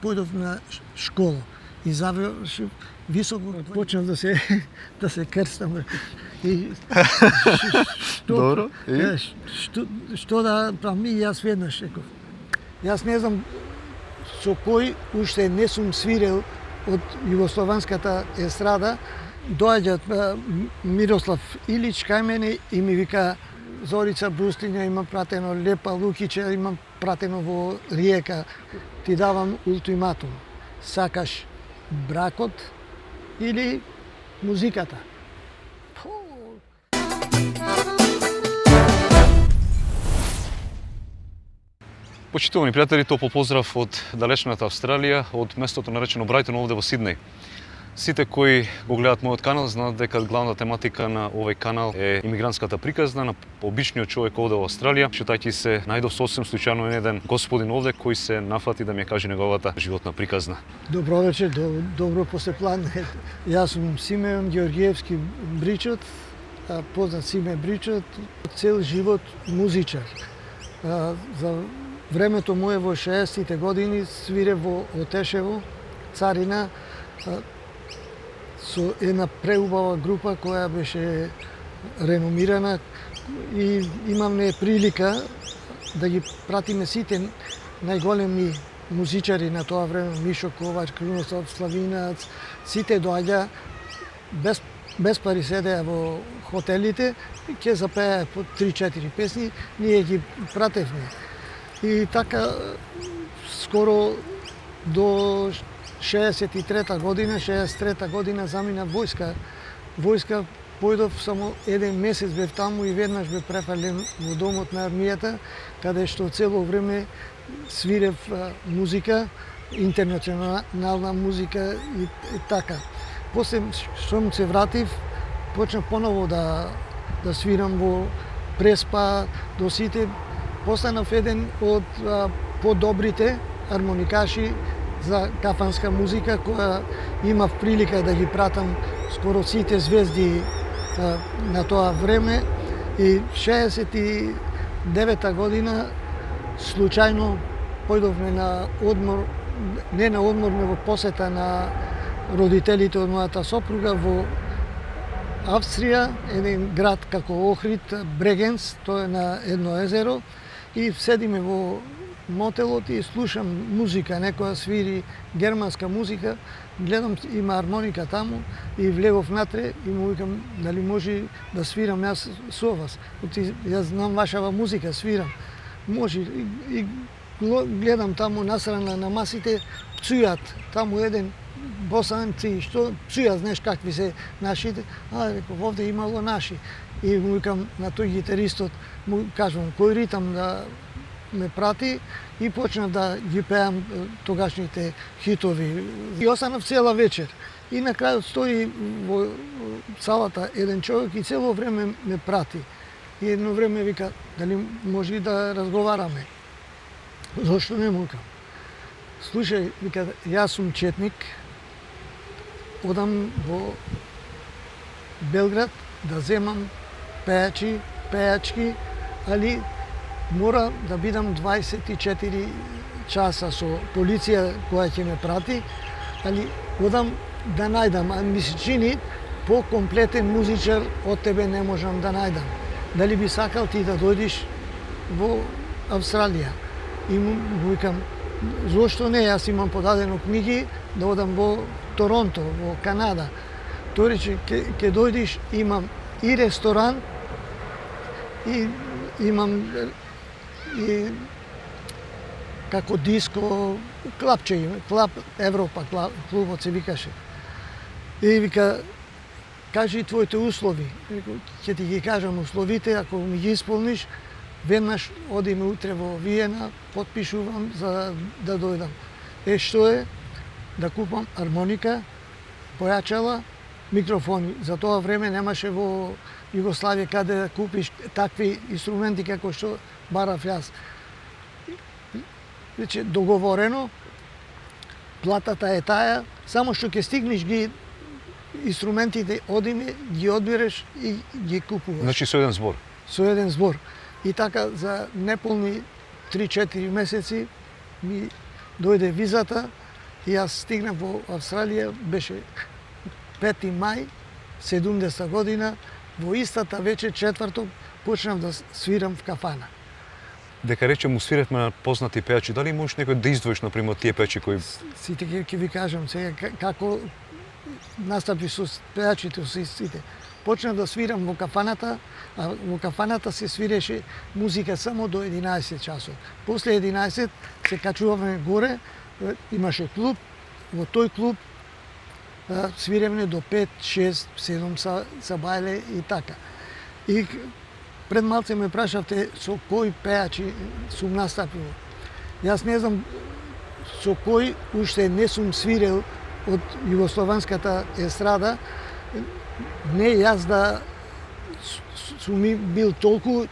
појдов на школа и завршив високо, почнав да се крстам. И Добро. Што да правам? И јас веднаш реков. Јас не знам со кој уште не сум свирел од југословенската естрада. Доаѓа Мирослав Илич кај мене и ми вика: Зорица Брустиња имам пратено, Лепа Лукича имам пратено во Риека. Ти давам ултиматум. Сакаш бракот или музиката? Почитувани пријатели, топол поздрав од далечната Австралија, од местото наречено Брајтон овде во Сиднеј. Сите кои го гледаат мојот канал знаат дека главна тематика на овој канал е имигрантската приказна на обичниот човек овде во Австралија. Шетајќи се најдов сосем случајно еден господин овде кој се нафати да ми каже неговата животна приказна. Добро вечер, добро послеплан. Јас сум Симеон Ѓоргиевски Бричот, познат Симе Бричот, цел живот музичар. За времето мое во 60-тите години свире во Отешево, Царина, со една преубава група која беше реномирана и имаме прилика да ги пратиме сите најголеми музичари на тоа време, Мишо Ковач, Крунослав Славинац, сите доаѓа без пари, седеа во хотелите и ќе запеа по 3-4 песни, ние ги пратевме. И така скоро до 63-та година замина војска. Војска појдов само еден месец бев таму и веднаш бев префален во домот на армијата, каде што цело време свирев музика, интернационална музика и така. После што се вратив, почнав поново да свирам во Преспа, до сите. Постанав еден од подобрите армоникаши за кафанска музика, која имав прилика да ги пратам скоро сите звезди на тоа време. И 69-та година случајно појдовме на одмор, не на одмор, но во посета на родителите од мојата сопруга во Австрија, еден град како Охрид, Брегенц, тоа е на едно езеро, и седиме во мотелот и слушам музика, некоја свири германска музика, гледам има армоника таму и влегов натре и му викам дали може да свирам јас со вас. Јас знам вашава музика, свирам. Може и гледам таму насрана на масите, пцујат таму еден босанци, што пцујат, знаеш какви се нашите. Реков, овде имало наши. И му викам на тој гитаристот, му кажувам кој ритам да ме прати и почнав да ги пеам тогашните хитови. И останав цела вечер. И на крајот стои во салата еден човек и цело време ме прати. И едно време вика, дали може да разговараме? Зошто не му викам? Слушај, вика, јас сум четник, одам во Белград да земам пејачки, али мора да бидам 24 часа со полиција која ќе ме прати, али одам да најдам, а ми се чини по-комплетен музичар од тебе не можам да најдам. Дали би сакал ти да дојдиш во Австралија? И му викам, зошто не, јас имам подадено книги да одам во Торонто, во Канада. Тој рече, ќе дојдиш, имам и ресторан, и имам и како диско, клапче, клап Европа, клубот се викаше. И вика, кажи твоите услови. Ќе ти ги кажам условите, ако ми ги исполниш, веднаш одиме утре во Виена, потпишувам за да дојдам. Што е? Да купам армоника, појачала, микрофони. За тоа време немаше во Југославија каде да купиш такви инструменти како што барав јас. Веќе договорено, платата е таа, само што ќе стигнеш ги инструментите, одиме, ги одбереш и ги купуваш. Значи со еден збор? Со еден збор. И така за неполни 3-4 месеци ми дојде визата и јас стигнав во Австралија, беше 5 мај 70 година, во истата вечер, четврток, почнав да свирам в кафана. Дека речем свиревме на познати пејачи, дали можеш некој да издвоиш на пример тие пејачи кои Сите ќе ви кажам сега како настапи со пејачите со сите. Почнав да свирам во кафаната, а во кафаната се свиреше музика само до 11 часот. После 11 се качуваме горе, имаше клуб, во тој клуб свиревме до 5, 6, 7 са бајле и така. И пред малце ме прашавте со кои пејачи сум настапил. Јас не знам со кој уште не сум свирел од југословенската естрада. Не јас да сум бил толку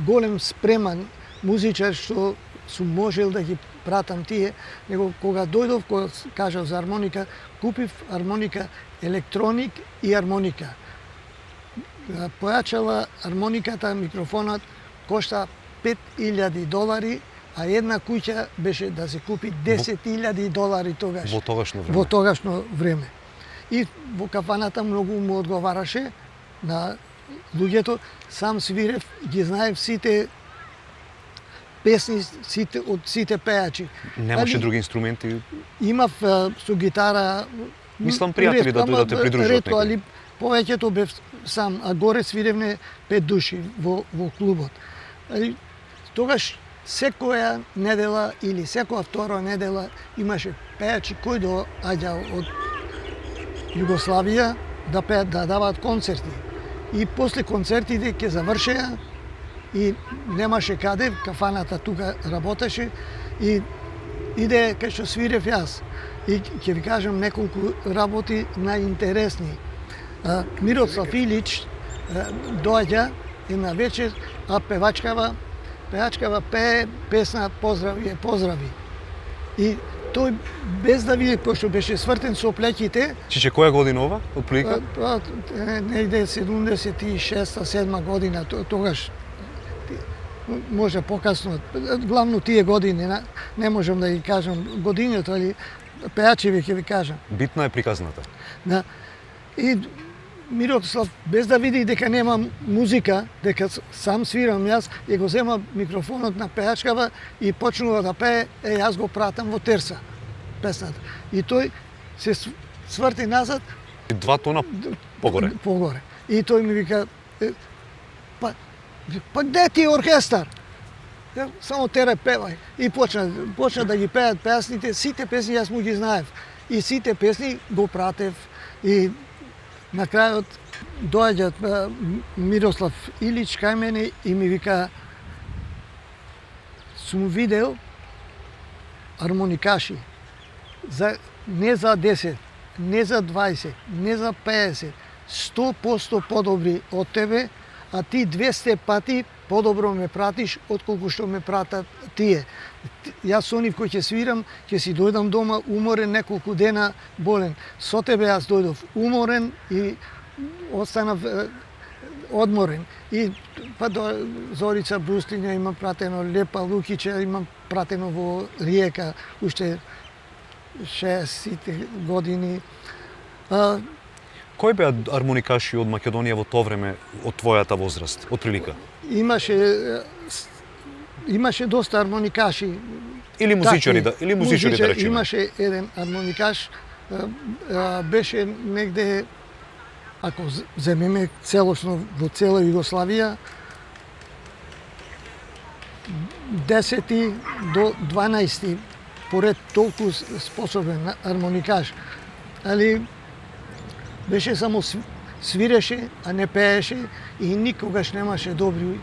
голем спреман музичар што сум можел да ги пратам тие, него кога дојдов, кога кажав за армоника, купив армоника електроник и армоника. Појачала армониката, микрофонот кошта $5,000, а една куќа беше да се купи $10,000 тогаш. во тогашно време? Во тогашно време. И во кафаната многу му одговараше на луѓето, сам свирев, ги знаев сите песни од сите пејачи. Немаше други инструменти? Имав со гитара. Мислам пријатели да те придружат ретко, али повеќето бев сам, а горе свиревне 5 души во клубот. Тогаш секоја недела или секоја втора недела имаше пејачи кои доаѓа од Југославија да пеат, да даваат концерти. И после концертите ќе завршеа и немаше каде, кафаната тука работеше и иде кај што свирев јас. И ќе ви кажам неколку работи најинтересни. Мирослав Илич доаѓа една вечер, а певачкава пее песна "Поздрави, поздрави". И тој без да види, пошто беше свртен со плеќите. Чиче која година ова, отприлика? Негде 76-7 година, тогаш може покасно, главно тие години, не можам да ги кажам годините, али пејачи ќе ви кажам. Битна е приказната. Да. И Мирослав, без да види дека нема музика, дека сам свирам јас, и го зема микрофонот на пејачкава и почнува да пее, јас го пратам во терса песната. И тој се сврти назад. 2 тона погоре. Погоре. И тој ми вика, па где ти оркестар? Само тере певај. И почна да ги пеат песните, сите песни јас му ги знаев. И сите песни го пратев. И на крајот доаѓа Мирослав Илич кај мене и ми вика, сум видел армоникаши не за 10, не за 20, не за 50, 100% подобри од тебе, а ти 200 пати подобро ме пратиш отколку што ме пратат тие. Јас со нив кој ќе свирам, ќе си дојдам дома уморен, неколку дена болен. Со тебе јас дојдов уморен и останав одморен. И па до Зорица Брустиња имам пратено, Лепа Лукича имам пратено во Риека уште 60 години. Кои беа армоникаши од Македонија во тоа време, од твојата возраст, од прилика? Имаше доста армоникаши. Или музичари, да речеме. Имаше еден армоникаш, беше негде, ако земеме целосно во цела Југославија, 10 до 12 поред толку способен армоникаш. Али беше само свиреше, а не пееше и никогаш немаше добри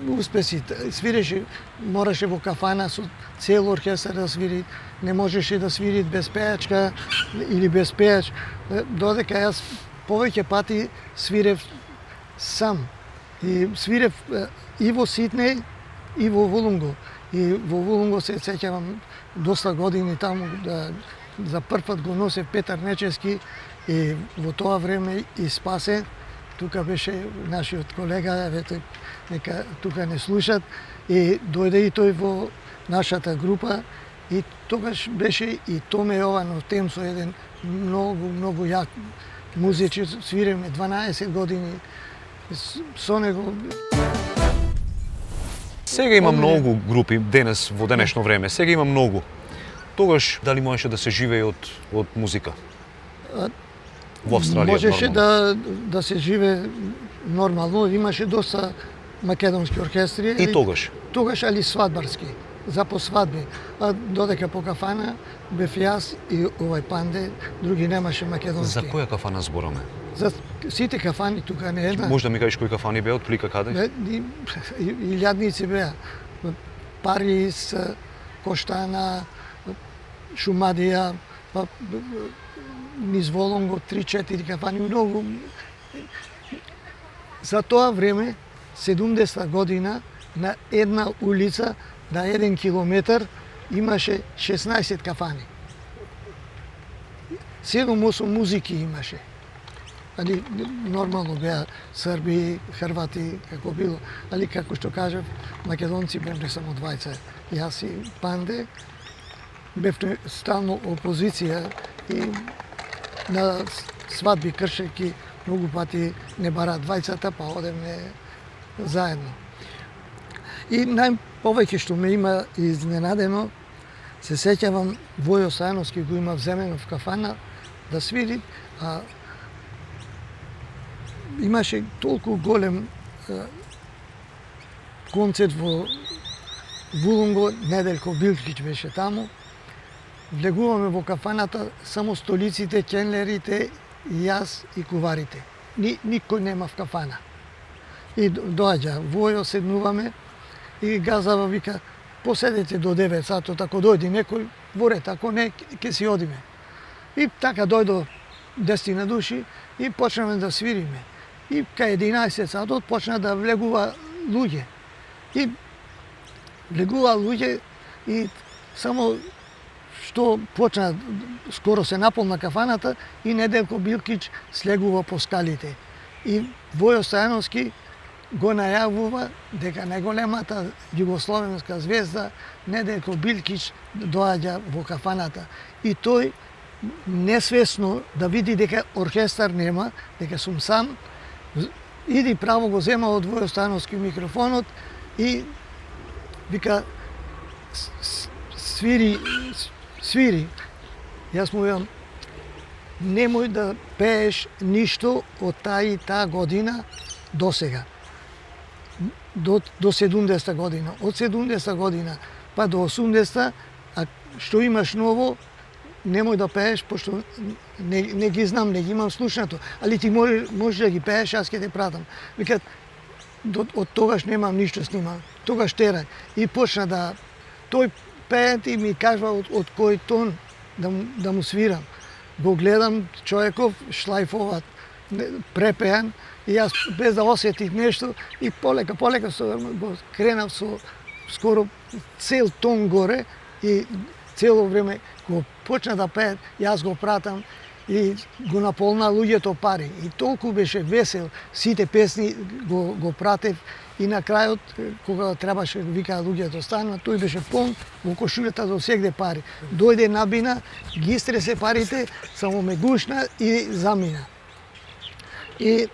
успеси. Свиреше, мораше во кафана со цел оркестар да свири, не можеше да свири без пејачка или без пејач. Додека јас повеќе пати свирев сам. И свирев и во Сиднеј и во Вулунго. И во Вулунго се сеќавам доста години таму, за прв пат го носе Петар Нечески и во тоа време и Спасе. Тука беше нашиот колега, нека тука не слушат, и дојде и тој во нашата група И тогаш беше и Томе Јованов тем со еден многу јак музичар, свиреме 12 години со него. Сега има многу групи денес во денешно време. Сега има многу. Тогаш дали можеше да се живее од музика? Во Австралија Можеше нормално. да се живее нормално, имаше доста македонски оркестри. И тогаш. Тогаш, али свадбарски, за по свадби. А додека по кафана бев јас и овај Панде, други немаше македонски. За која кафана збораме? За сите кафани тука не една. Може да ми кажеш кои кафани беа, отплика каде? Илјадници беа. Парис, Коштана, Шумадија, па низ Волонго 3-4 кафани, многу. За тоа време, 70 година, на една улица, на 1 километар, имаше 16 кафани. 7-8 музики имаше. Али нормално беа Срби, Хрвати, како било. Али како што кажав, македонци бевме само двајца. Јас и Панде бевме стално опозиција и на свадби кршеки многу пати не бара двајцата, па одеме заедно. И најповеќе што ме има изненадено, се сеќавам Војо Сајановски го има земено в кафана да свири, а имаше толку голем концерт во Вулунго, Неделко Билкич беше таму. Влегуваме во кафаната само столиците, кенлерите, јас и куварите. Никој нема в кафана. И доаѓа Војо, седнуваме и газава вика: поседете до 9 сатот, ако дојде некој, ворете, ако не, ќе си одиме. И така дојдо 10 души и почнеме да свириме. И кај 11 сатот почна да влегува луѓе. И влегува луѓе и само што почна, скоро се наполна кафаната и Неделко Билкич слегува по скалите. И Војо Стојановски го најавува дека најголемата југословенска звезда Неделко Билкич доаѓа во кафаната. И тој несвесно да види дека оркестар нема, дека сум сам, иди право го зема од Војо Стојановски микрофонот и вика: свири. Јас му велам: немој да пееш ништо од таа година до сега. До 70 година. Од 70 година па до 80, а што имаш ново, немој да пееш, пошто не ги знам, не ги имам слушнато, али ти можеш да ги пееш, јас ќе те пратам. Викат: од тогаш немам ништо снимано, тогаш терај. И почна да, тој пеет и ми кажува од кој тон да му свирам. Го гледам човеков шлајфоват, препеан, и јас без да осетив нешто и полека го кренав со скоро цел тон горе и цело време го почна да пее, јас го пратам и го наполна луѓето пари. И толку беше весел, сите песни го пратев и на крајот, кога требаше вика луѓето станува, тој беше полн во кошулјата до сегде пари. Дојде набина, ги истресе парите, само ме гушна и замина. И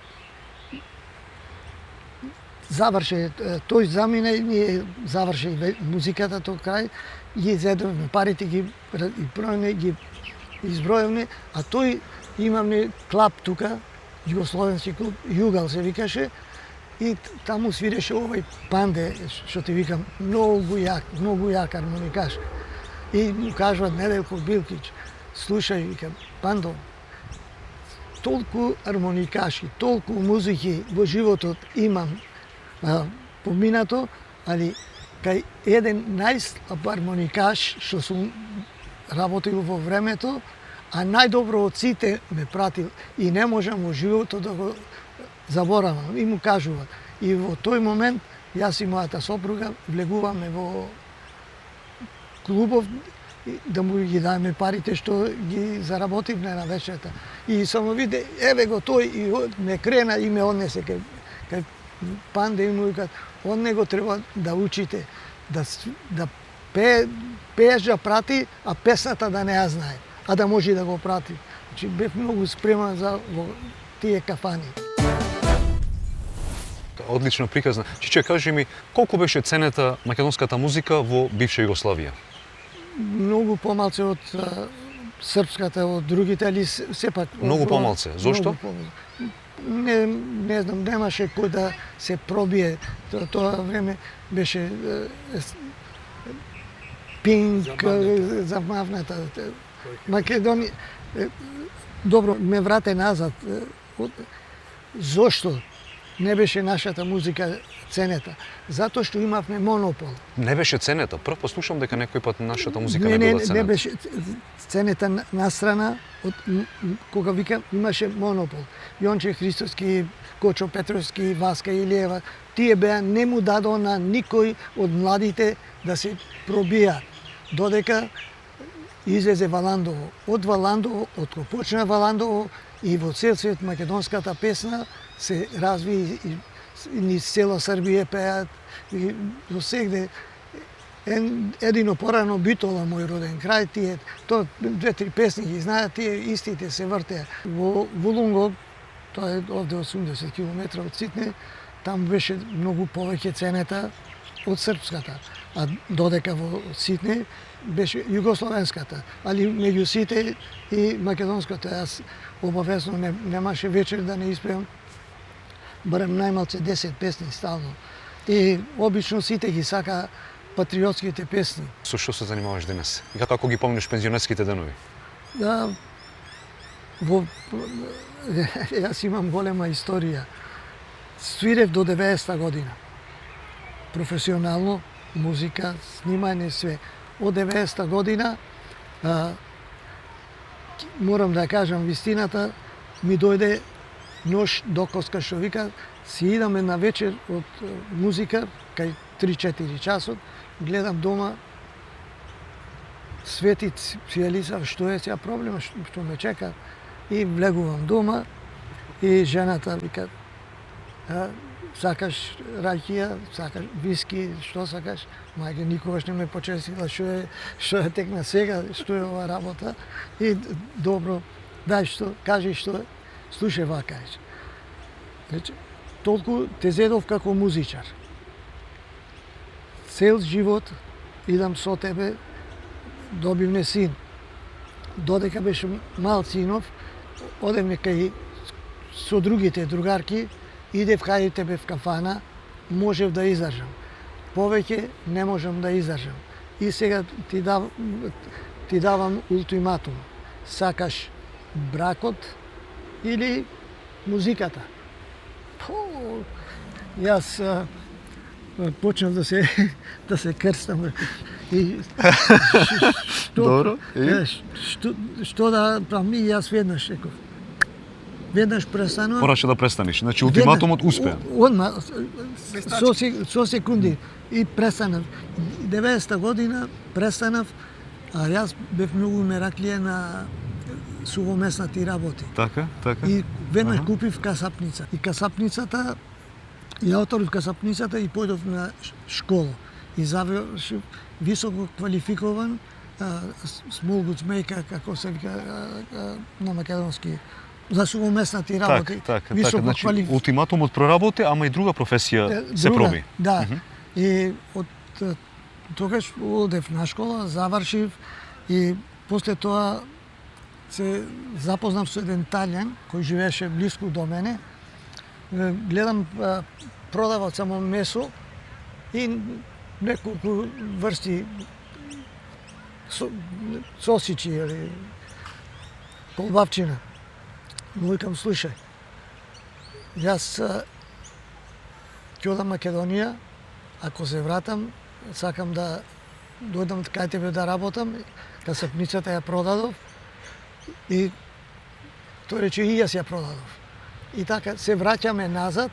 заврше, тој замина и ние заврши музиката тој крај, ги зедовме парите, ги бројме, ги избројавме, а тој имаме клаб тука, југословенски клуб, Југал се викаше, и таму свиреше овај Панде, што ти викам, многу јак армоникаш. И му кажува Неделко Билкич: слушај, викам, Пандо, толку армоникаши, толку музики во животот имам поминато, али кај еден најслаб армоникаш што сум работил во времето, а најдобро од сите ме пратил и не можам во животот да го заборавам. И му кажува. И во тој момент јас и мојата сопруга влегуваме во клубов да му ги даеме парите што ги заработивме на вечерта. И само виде, еве го тој, и ме крена и ме однесе кај Панде и му викат: од него треба да учите, да пееш да прати, а песната да не ја знае, а да може да го прати. Значи бев многу спремен за тие кафани. Одлично приказна. Чиче, кажи ми, колку беше ценета македонската музика во бивша Југославија? Многу помалце од српската, од другите, али сепак... Многу помалце. Зошто? Не знам, немаше кој да се пробие. Тоа време беше Пинк, замавната. Македонија... Добро, ме врате назад. Зошто не беше нашата музика ценета? Затоа што имавме монопол. Не беше ценета. Прв послушам дека некој пат нашата музика не била ценета. Не беше ценета настрана од кога викам имаше монопол. Јонче Христоски, Кочо Петровски, Васка Илиева, тие беа не му дадо на никој од младите да се пробија додека излезе Валандово. Од Валандово, од кога почна Валандово и во цел свет македонската песна се разви и низ цела Србија пеат и до сегде. Едино порано Битола, мој роден крај, тие, тоа 2-3 песни ги знаат, тие истите се вртеа. Во Вулунго, тоа е овде 80 км од Ситне, там беше многу повеќе ценета од српската. А додека во Ситне беше југословенската, али меѓу сите и македонската. Јас обавесно немаше вечер да не испеам барем најмалце 10 песни стално. И обично сите ги сака патриотските песни. Со што се занимаваш денес? И како ги помниш пензионерските денови? Да, јас имам голема историја. Свирев до 90-та година. Професионално, музика, снимање, све. Од 90-та година, морам да кажам вистината, ми дојде нож до коска што вика, си идаме на вечер од музика, кај 3-4 часот, гледам дома, свети цијелица, што е сега проблема, што ме чека, и влегувам дома, и жената вика, сакаш раќија, сакаш виски, што сакаш? Мајке никогаш не ме почестила што е текна сега, што е ова работа. И добро, дај што, кажи што е, слушај вака. Рече, толку те зедов како музичар. Цел живот идам со тебе, добивме син. Додека беше мал синов, одевме кај со другите другарки, идев кај тебе в кафана, можев да издржам. Повеќе не можам да издржам. И сега ти давам ултиматум. Сакаш бракот или музиката? Јас почнав да се крстам. И Добро. Што да правам? И јас веднаш реков. Веднаш престанувам. Мораше да престанеш. Значи ултиматумот успеа. Одма со секунди и престанав. 90-та година престанав, а јас бев многу мераклија на сувомеснати работи. Така. И веднаш купив касапница. И касапницата, ја отворив касапницата и појдов на школа. И завршив високо квалификован small goods maker, како се вика на македонски, за сувомеснати работи. Така. Значи, ултиматумот проработи, ама и друга професија се проби. Да. И од тогаш одев на школа, завршив и после тоа се запознав со еден Италијан кој живееше блиску до мене. Гледам продавал само месо и неколку врсти сосичи или колбавчина. Му викам, слушај, јас ќе одам Македонија, ако се вратам, сакам да дојдам кај тебе да работам, касапницата ја продадов и тој рече и јас ја продадов. И така се враќаме назад,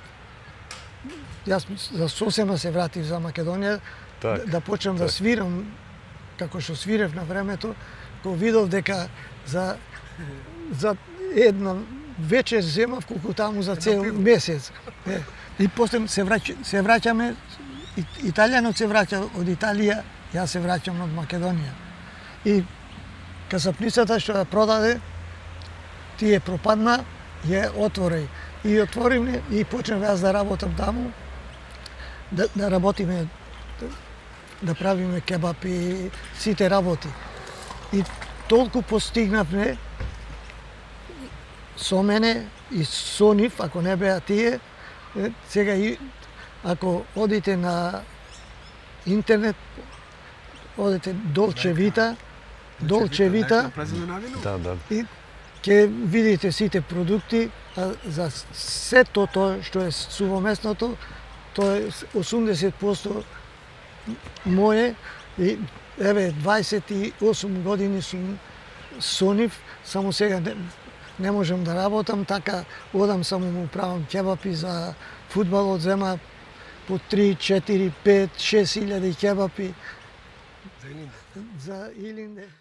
јас за сосема се вратив за Македонија, да почнам да свирам, како што свирев на времето, кога видов дека за една вечер земав колку таму за цел месец. И после се враќаме, Италијанот се враќа од Италија Јас се враќам од Македонија. И касапницата што ја продаде, тие пропадна, ја отвори. И отворивме и почнав јас да работам таму, да работиме, да правиме кебап и сите работи. И толку постигнавме со мене и со нив, ако не беа тие, сега и ако одите на интернет, одите Долче Вита, Да. и ќе видите сите продукти, а за сето тоа што е сувоместното, тоа е 80% моје и еве 28 години сум со нив, само сега не можам да работам, така одам само му правам кебапи за фудбалот, зема по 3, 4, 5, 6 илјади кебапи за Илинде.